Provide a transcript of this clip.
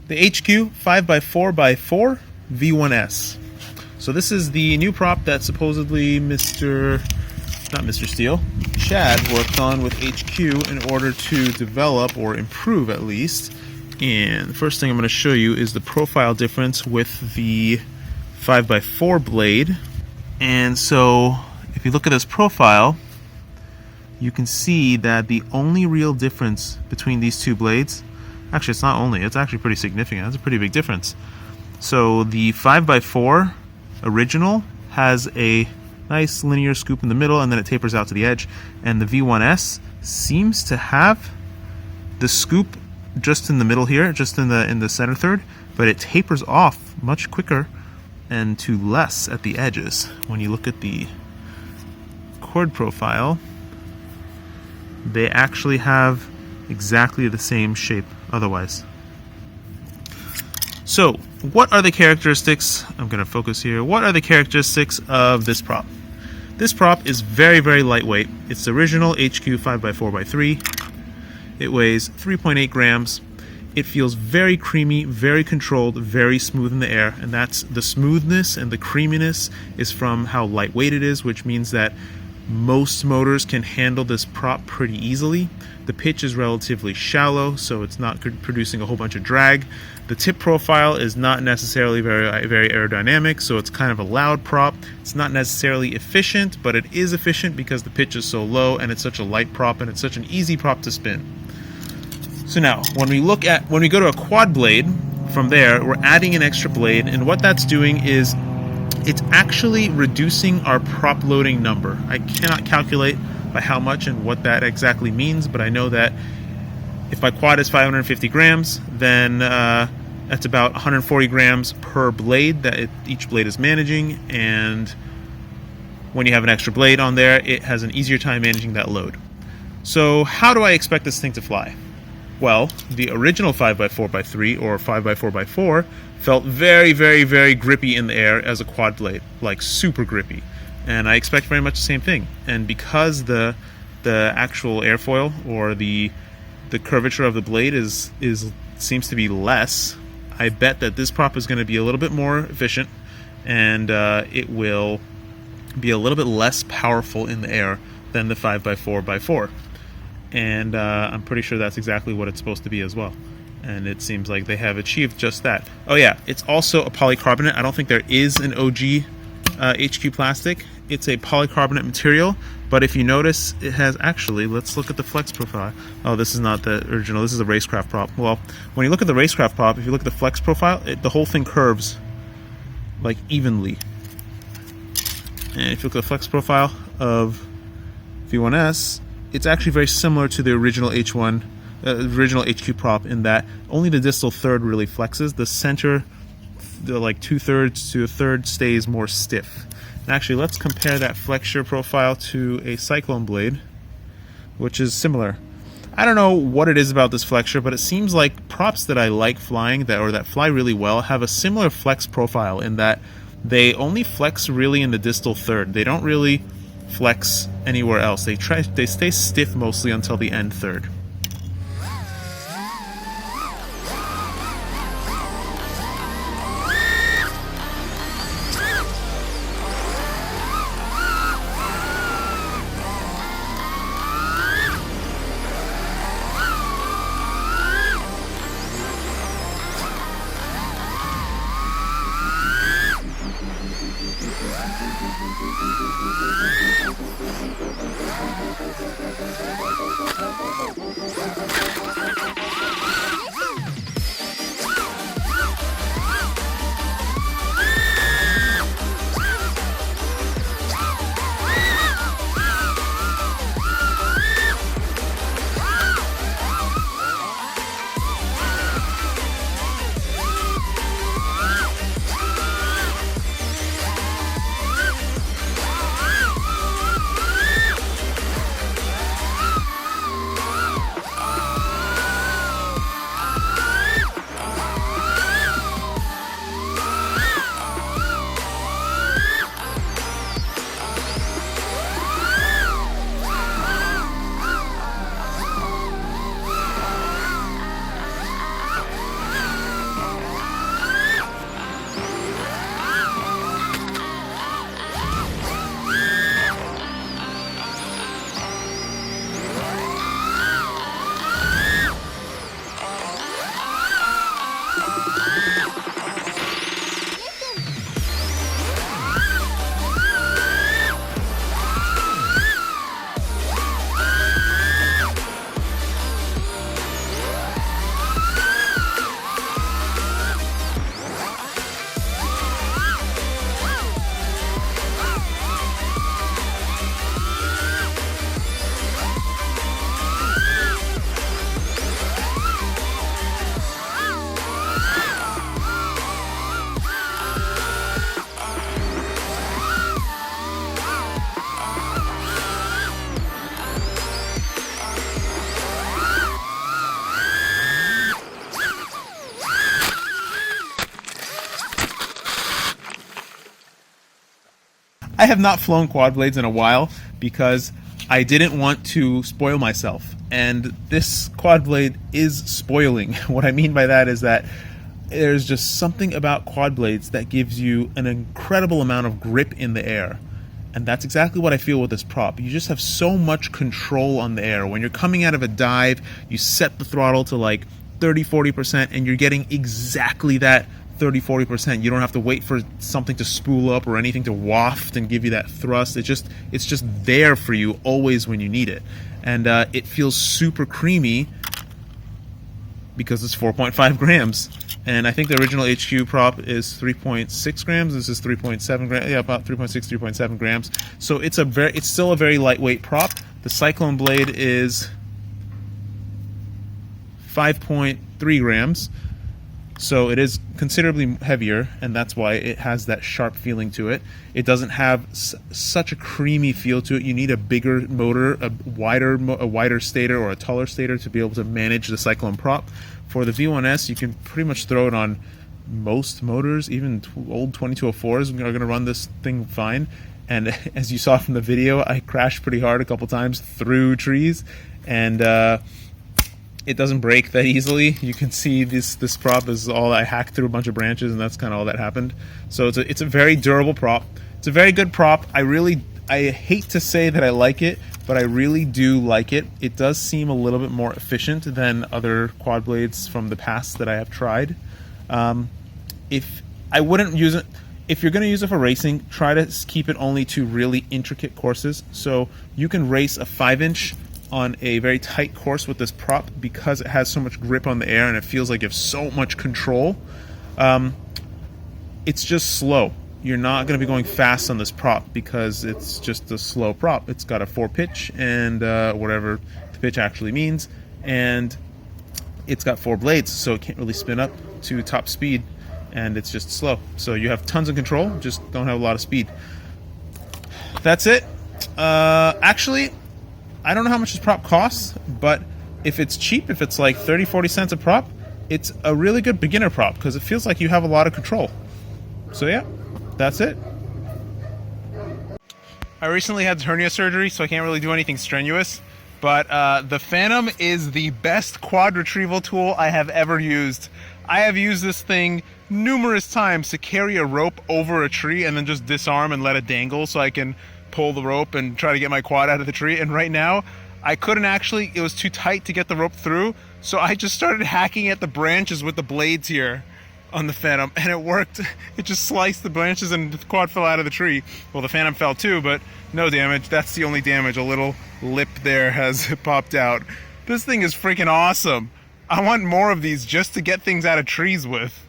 the HQ 5x4x4 V1S. So this is the new prop that supposedly not Mr. Steele, Chad worked on with HQ in order to develop or improve at least. And the first thing I'm going to show you is the profile difference with the 5x4 blade. And so if you look at this profile, you can see that the only real difference between these two blades, actually it's not only, it's actually pretty significant. That's a pretty big difference. So the 5x4 original has a nice linear scoop in the middle and then it tapers out to the edge, and the V1S seems to have the scoop just in the middle here, just in the center third, but it tapers off much quicker and to less at the edges. When you look at the chord profile, they actually have exactly the same shape otherwise. So what are the characteristics? I'm going to focus here. What are the characteristics of this prop? This prop is very, very lightweight. It's the original HQ 5x4x3. It weighs 3.8 grams. It feels very creamy, very controlled, very smooth in the air, and that's the smoothness and the creaminess is from how lightweight it is, which means that most motors can handle this prop pretty easily. The pitch is relatively shallow, so it's not producing a whole bunch of drag. The tip profile is not necessarily very aerodynamic, so it's kind of a loud prop. It's not necessarily efficient, but it is efficient because the pitch is so low and it's such a light prop and it's such an easy prop to spin. So now, when we go to a quad blade, from there, we're adding an extra blade, and what that's doing is it's actually reducing our prop loading number. I cannot calculate by how much and what that exactly means, but I know that if my quad is 550 grams, then that's about 140 grams per blade that each blade is managing, and when you have an extra blade on there, it has an easier time managing that load. So how do I expect this thing to fly? Well, the original 5x4x3 or 5x4x4 felt very, very, very grippy in the air as a quad blade, like super grippy. And I expect very much the same thing. And because the actual airfoil or the curvature of the blade seems to be less, I bet that this prop is going to be a little bit more efficient, and it will be a little bit less powerful in the air than the 5x4x4. And I'm pretty sure that's exactly what it's supposed to be as well. And it seems like they have achieved just that. Oh yeah, it's also a polycarbonate. I don't think there is an OG HQ plastic. It's a polycarbonate material, but if you notice, it has actually, let's look at the flex profile. Oh, this is not the original, this is a racecraft prop. Well, when you look at the racecraft prop, if you look at the flex profile, the whole thing curves like evenly. And if you look at the flex profile of V1S, it's actually very similar to the original original HQ prop in that only the distal third really flexes. The center, like 2/3 to a third, stays more stiff. And actually, let's compare that flexure profile to a cyclone blade, which is similar. I don't know what it is about this flexure, but it seems like props that I like flying that fly really well have a similar flex profile in that they only flex really in the distal third. They don't really flex anywhere else. They stay stiff mostly until the end third. I have not flown quad blades in a while because I didn't want to spoil myself. And this quad blade is spoiling. What I mean by that is that there's just something about quad blades that gives you an incredible amount of grip in the air. And that's exactly what I feel with this prop. You just have so much control on the air. When you're coming out of a dive, you set the throttle to like 30-40% and you're getting exactly that 30-40%. You don't have to wait for something to spool up or anything to waft and give you that thrust. It's just there for you always when you need it. And it feels super creamy because it's 4.5 grams. And I think the original HQ prop is 3.6 grams. This is 3.7 grams. Yeah, about 3.6, 3.7 grams. So it's still a very lightweight prop. The Cyclone blade is 5.3 grams. So it is considerably heavier, and that's why it has that sharp feeling to it. It doesn't have such a creamy feel to it. You need a bigger motor, a wider stator or a taller stator to be able to manage the Cyclone prop. For the V1S, you can pretty much throw it on most motors. Even old 2204s are going to run this thing fine. And as you saw from the video, I crashed pretty hard a couple times through trees, and it doesn't break that easily. You can see this prop is all I hacked through a bunch of branches, and that's kind of all that happened. So it's a very durable prop. It's a very good prop. I hate to say that I like it, but I really do like it. It does seem a little bit more efficient than other quad blades from the past that I have tried. If I wouldn't use it, if you're going to use it for racing, try to keep it only to really intricate courses. So you can race a 5-inch on a very tight course with this prop because it has so much grip on the air and it feels like you have so much control. It's just slow. You're not going to be going fast on this prop because it's just a slow prop. It's got a 4-pitch and whatever the pitch actually means, and it's got 4 blades, so it can't really spin up to top speed, and it's just slow. So you have tons of control, just don't have a lot of speed. That's it. Actually, I don't know how much this prop costs, but if it's cheap, if it's like 30-40 cents a prop, it's a really good beginner prop because it feels like you have a lot of control. So yeah, that's it. I recently had hernia surgery, so I can't really do anything strenuous, but the Phantom is the best quad retrieval tool I have ever used. I have used this thing numerous times to carry a rope over a tree and then just disarm and let it dangle so I can pull the rope and try to get my quad out of the tree. And right now I couldn't actually, it was too tight to get the rope through, so I just started hacking at the branches with the blades here on the Phantom, and it worked. It just sliced the branches and the quad fell out of the tree. Well, the Phantom fell too, but no damage. That's the only damage. A little lip there has popped out. This thing is freaking awesome. I want more of these just to get things out of trees with.